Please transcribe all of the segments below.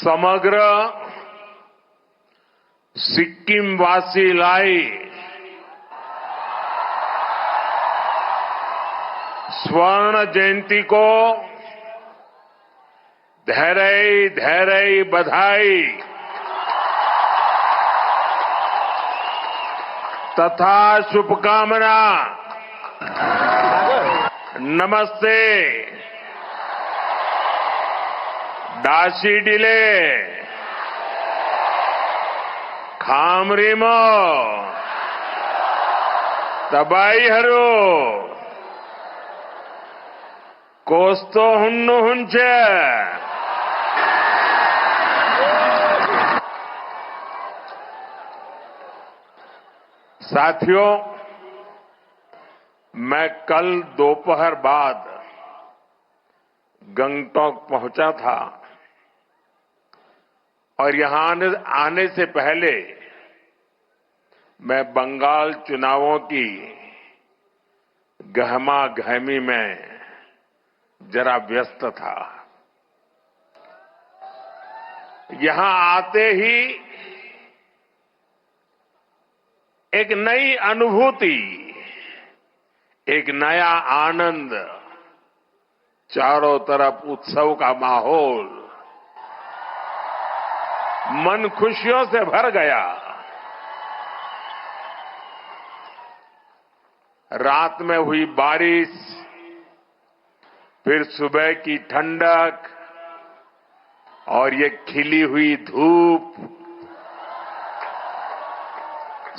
समग्र सिक्किमवासी लाई स्वर्ण जयंती को धैर्य धैर्य बधाई तथा शुभकामना। नमस्ते। डाशी डिले खामरिमो तबाईहरू कोस्तो हुन्नुहुन्छ। साथियों, मैं कल दोपहर बाद गंगटोक पहुंचा था और यहां आने से पहले मैं बंगाल चुनावों की गहमा गहमी में जरा व्यस्त था। यहां आते ही एक नई अनुभूति, एक नया आनंद, चारों तरफ उत्सव का माहौल, मन खुशियों से भर गया। रात में हुई बारिश, फिर सुबह की ठंडक और ये खिली हुई धूप,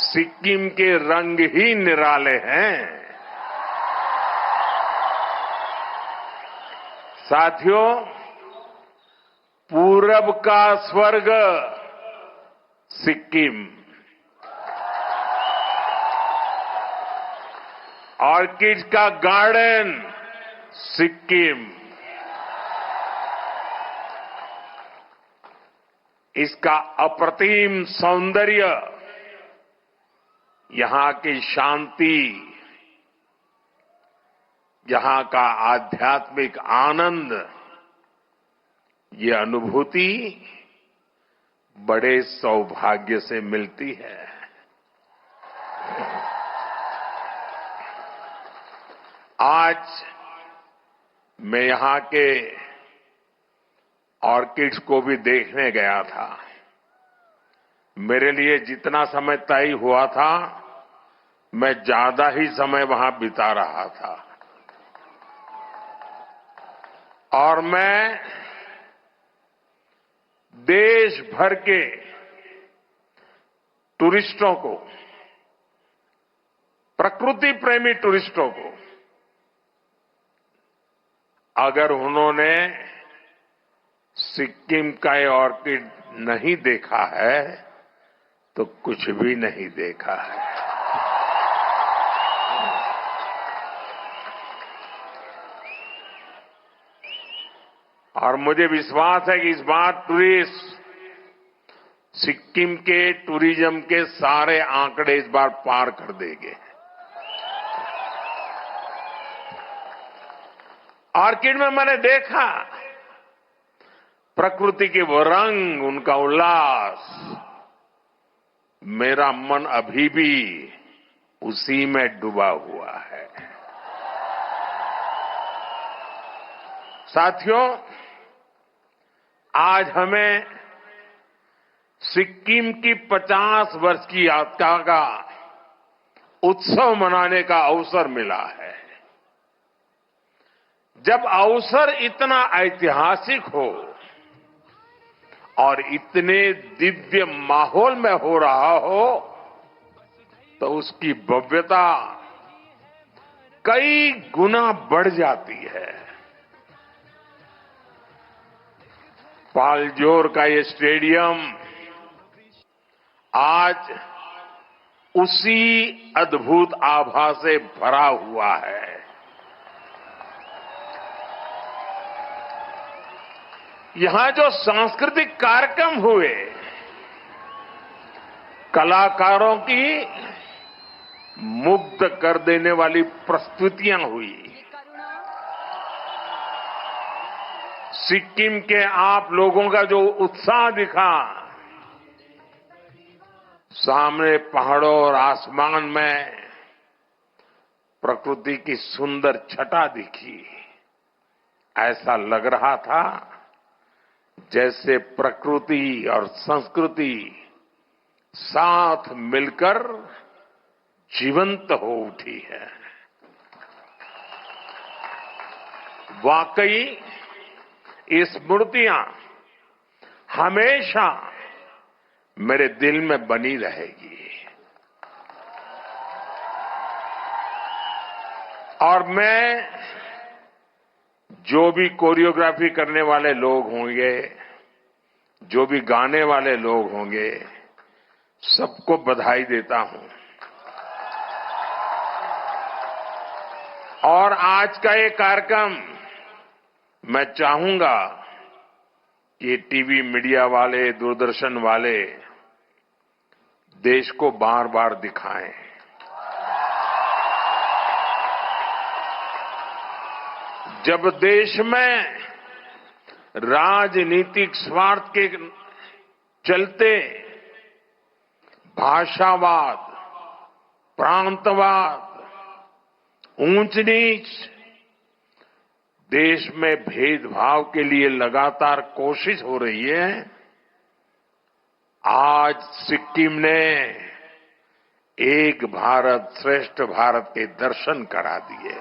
सिक्किम के रंग ही निराले हैं। साथियों, पूरब का स्वर्ग सिक्किम, ऑर्किड का गार्डन सिक्किम, इसका अप्रतिम सौंदर्य, यहां की शांति, यहां का आध्यात्मिक आनंद, ये अनुभूति बड़े सौभाग्य से मिलती है। आज मैं यहां के ऑर्किड्स को भी देखने गया था। मेरे लिए जितना समय तय हुआ था, मैं ज्यादा ही समय वहां बिता रहा था और मैं देश भर के टूरिस्टों को, प्रकृति प्रेमी टूरिस्टों को, अगर उन्होंने सिक्किम का ये ऑर्किड नहीं देखा है तो कुछ भी नहीं देखा है। और मुझे विश्वास है कि इस बार टूरिस्ट सिक्किम के टूरिज्म के सारे आंकड़े इस बार पार कर देंगे। ऑर्किड में मैंने देखा प्रकृति के वो रंग, उनका उल्लास, मेरा मन अभी भी उसी में डूबा हुआ है। साथियों, आज हमें सिक्किम की 50 वर्ष की यात्रा का उत्सव मनाने का अवसर मिला है। जब अवसर इतना ऐतिहासिक हो और इतने दिव्य माहौल में हो रहा हो, तो उसकी भव्यता कई गुना बढ़ जाती है। पालजोर का ये स्टेडियम आज उसी अद्भुत आभा से भरा हुआ है। यहां जो सांस्कृतिक कार्यक्रम हुए, कलाकारों की मुग्ध कर देने वाली प्रस्तुतियां हुई, सिक्किम के आप लोगों का जो उत्साह दिखा, सामने पहाड़ों और आसमान में प्रकृति की सुंदर छटा दिखी, ऐसा लग रहा था जैसे प्रकृति और संस्कृति साथ मिलकर जीवंत हो उठी है। वाकई ये स्मृतियां हमेशा मेरे दिल में बनी रहेगी। और मैं जो भी कोरियोग्राफी करने वाले लोग होंगे, जो भी गाने वाले लोग होंगे, सबको बधाई देता हूं। और आज का ये कार्यक्रम मैं चाहूंगा कि टीवी मीडिया वाले, दूरदर्शन वाले देश को बार बार दिखाएं। जब देश में राजनीतिक स्वार्थ के चलते भाषावाद, प्रांतवाद, ऊंच नीच, देश में भेदभाव के लिए लगातार कोशिश हो रही है, आज सिक्किम ने एक भारत श्रेष्ठ भारत के दर्शन करा दिए।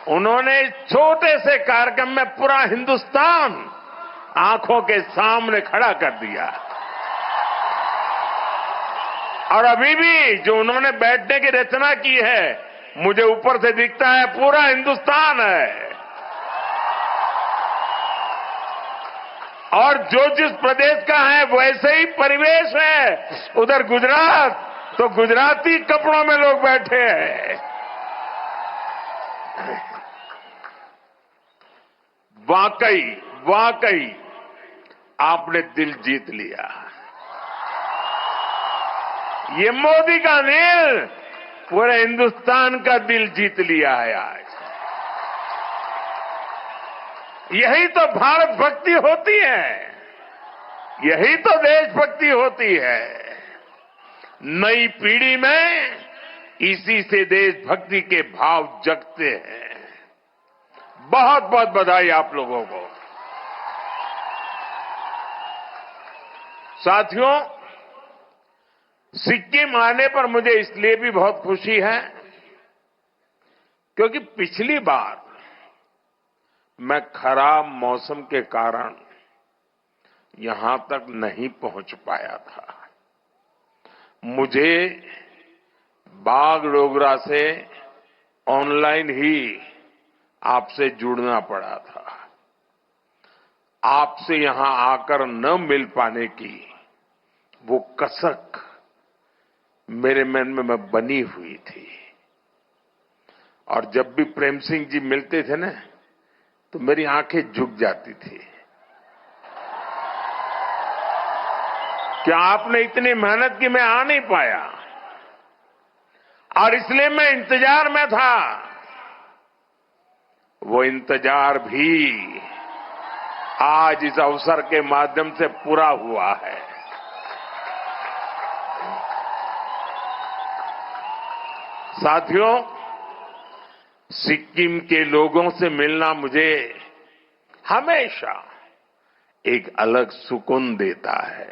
उन्होंने इस छोटे से कार्यक्रम में पूरा हिंदुस्तान आंखों के सामने खड़ा कर दिया। और अभी भी जो उन्होंने बैठने की रचना की है, मुझे ऊपर से दिखता है पूरा हिंदुस्तान है। और जो जिस प्रदेश का है वैसे ही परिवेश है। उधर गुजरात तो गुजराती कपड़ों में लोग बैठे हैं। वाकई वाकई आपने दिल जीत लिया। ये मोदी का दिल पूरे हिंदुस्तान का दिल जीत लिया है आज। यही तो भारत भक्ति होती है, यही तो देशभक्ति होती है। नई पीढ़ी में इसी से देशभक्ति के भाव जगते हैं। बहुत बहुत बधाई आप लोगों को। साथियों, सिक्किम आने पर मुझे इसलिए भी बहुत खुशी है क्योंकि पिछली बार मैं खराब मौसम के कारण यहां तक नहीं पहुंच पाया था। मुझे बागडोगरा से ऑनलाइन ही आपसे जुड़ना पड़ा था। आपसे यहां आकर न मिल पाने की वो कसक मेरे मन में बनी हुई थी। और जब भी प्रेम सिंह जी मिलते थे ना, तो मेरी आंखें झुक जाती थी। क्या आपने इतनी मेहनत की, मैं आ नहीं पाया। और इसलिए मैं इंतजार में था। वो इंतजार भी आज इस अवसर के माध्यम से पूरा हुआ है। साथियों, सिक्किम के लोगों से मिलना मुझे हमेशा एक अलग सुकून देता है।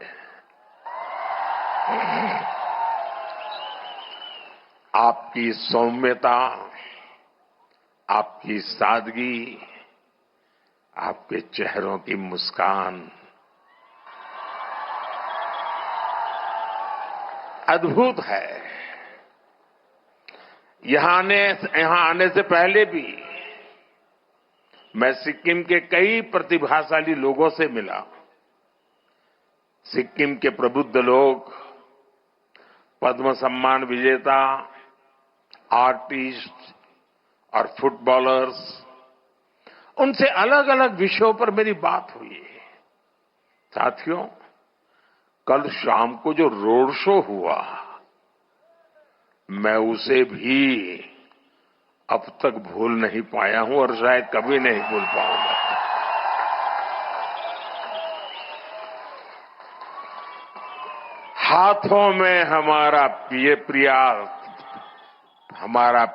आपकी सौम्यता, आपकी सादगी, आपके चेहरों की मुस्कान अद्भुत है। यहां आने से पहले भी मैं सिक्किम के कई प्रतिभाशाली लोगों से मिला। सिक्किम के प्रबुद्ध लोग, पद्म सम्मान विजेता, आर्टिस्ट और फुटबॉलर्स, उनसे अलग अलग विषयों पर मेरी बात हुई। साथियों, कल शाम को जो रोड शो हुआ, मैं उसे भी अब तक भूल नहीं पाया हूं और शायद कभी नहीं भूल पाऊंगा। हाथों में हमारा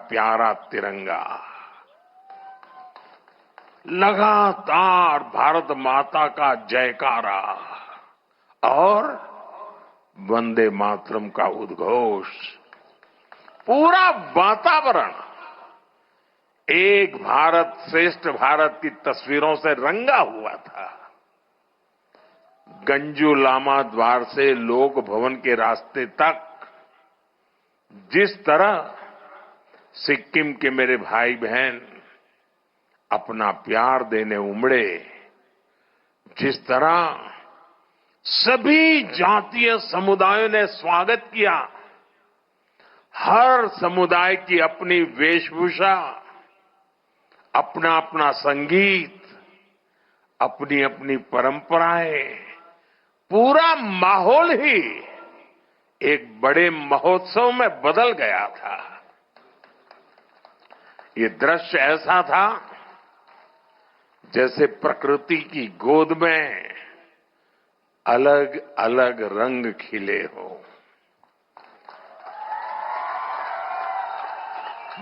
प्यारा तिरंगा, लगातार भारत माता का जयकारा और वंदे मातरम का उद्घोष, पूरा वातावरण एक भारत श्रेष्ठ भारत की तस्वीरों से रंगा हुआ था। गंजू लामा द्वार से लोक भवन के रास्ते तक जिस तरह सिक्किम के मेरे भाई बहन अपना प्यार देने उमड़े, जिस तरह सभी जातीय समुदायों ने स्वागत किया, हर समुदाय की अपनी वेशभूषा, अपना अपना संगीत, अपनी अपनी परंपराएं, पूरा माहौल ही एक बड़े महोत्सव में बदल गया था। ये दृश्य ऐसा था जैसे प्रकृति की गोद में अलग अलग रंग खिले हो।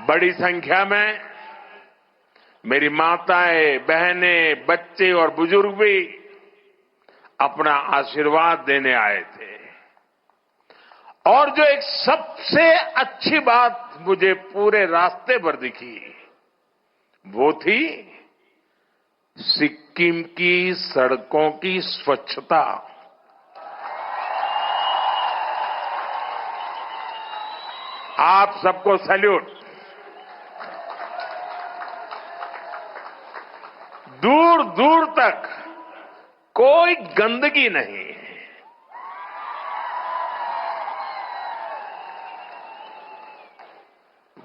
बड़ी संख्या में मेरी माताएं, बहनें, बच्चे और बुजुर्ग भी अपना आशीर्वाद देने आए थे। और जो एक सबसे अच्छी बात मुझे पूरे रास्ते पर दिखी, वो थी सिक्किम की सड़कों की स्वच्छता। आप सबको सैल्यूट। दूर दूर तक कोई गंदगी नहीं,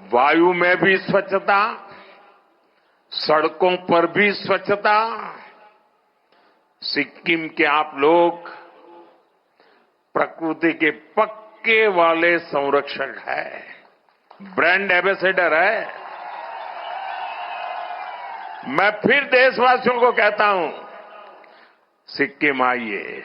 वायु में भी स्वच्छता, सड़कों पर भी स्वच्छता। सिक्किम के आप लोग प्रकृति के पक्के वाले संरक्षक हैं, ब्रांड एम्बेसडर है। मैं फिर देशवासियों को कहता हूं, सिक्किम आइए,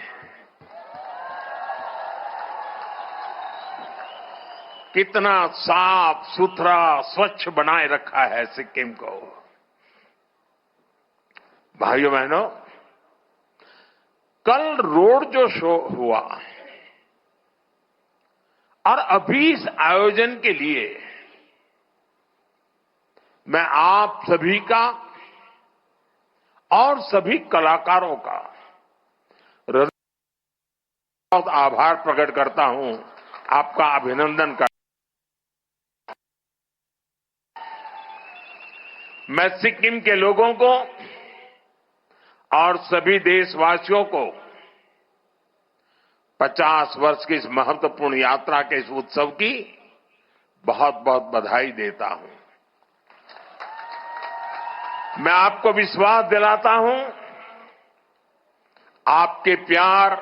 कितना साफ सुथरा स्वच्छ बनाए रखा है सिक्किम को। भाइयों बहनों, कल रोड जो शो हुआ और अभी इस आयोजन के लिए मैं आप सभी का और सभी कलाकारों का बहुत आभार प्रकट करता हूं, आपका अभिनंदन करता हूं। मैं सिक्किम के लोगों को और सभी देशवासियों को 50 वर्ष की इस महत्वपूर्ण यात्रा के इस उत्सव की बहुत बहुत बधाई देता हूं। मैं आपको विश्वास दिलाता हूं, आपके प्यार,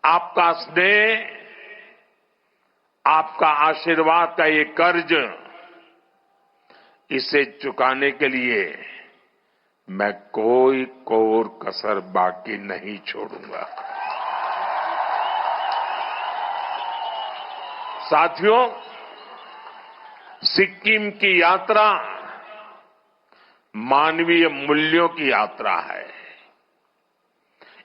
आपका स्नेह, आपका आशीर्वाद का ये कर्ज, इसे चुकाने के लिए मैं कोई कोर कसर बाकी नहीं छोड़ूंगा। साथियों, सिक्किम की यात्रा मानवीय मूल्यों की यात्रा है।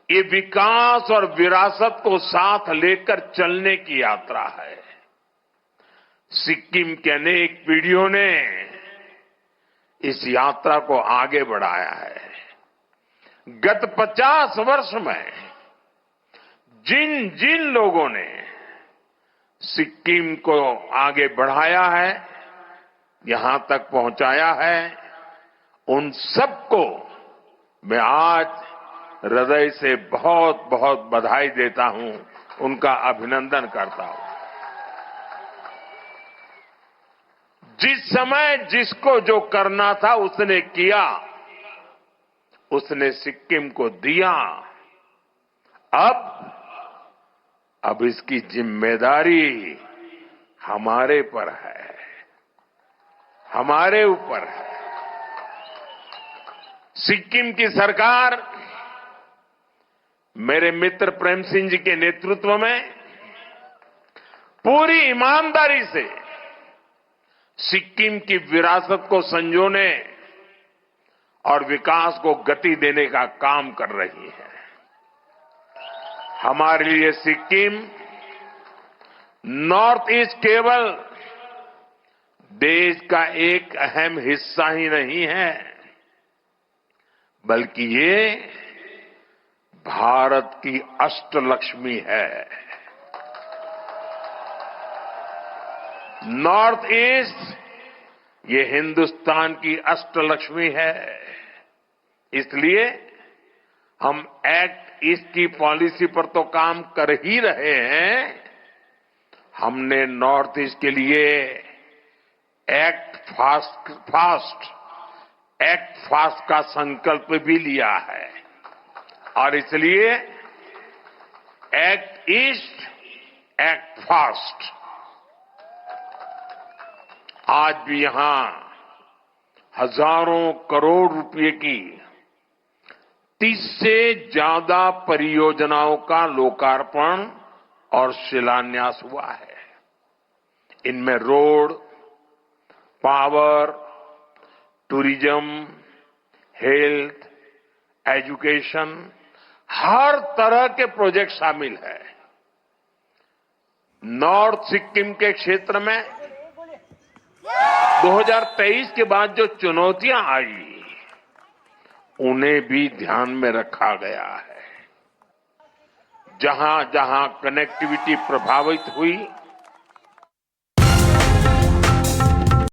ये विकास और विरासत को साथ लेकर चलने की यात्रा है। सिक्किम के अनेक पीढ़ियों ने इस यात्रा को आगे बढ़ाया है। गत 50 वर्ष में जिन जिन लोगों ने सिक्किम को आगे बढ़ाया है, यहां तक पहुंचाया है, उन सबको मैं आज हृदय से बहुत बहुत बधाई देता हूं, उनका अभिनंदन करता हूं। जिस समय जिसको जो करना था उसने किया, उसने सिक्किम को दिया। अब इसकी जिम्मेदारी हमारे पर है। हमारे ऊपर है। सिक्किम की सरकार मेरे मित्र प्रेम सिंह जी के नेतृत्व में पूरी ईमानदारी से सिक्किम की विरासत को संजोने और विकास को गति देने का काम कर रही है। हमारे लिए सिक्किम नॉर्थ ईस्ट केवल देश का एक अहम हिस्सा ही नहीं है, बल्कि ये भारत की अष्टलक्ष्मी है। नॉर्थ ईस्ट ये हिंदुस्तान की अष्टलक्ष्मी है। इसलिए हम एक्ट ईस्ट की पॉलिसी पर तो काम कर ही रहे हैं, हमने नॉर्थ ईस्ट के लिए एक्ट फास्ट का संकल्प भी लिया है और इसलिए एक्ट ईस्ट एक्ट फास्ट आज भी यहां हजारों करोड़ रुपए की 30 से ज्यादा परियोजनाओं का लोकार्पण और शिलान्यास हुआ है। इनमें road, power, tourism, health, education, हर तरह के प्रोजेक्ट शामिल है। नॉर्थ सिक्किम के क्षेत्र में 2023 के बाद जो चुनौतियां आई, उन्हें भी ध्यान में रखा गया है। जहां जहां कनेक्टिविटी प्रभावित हुई,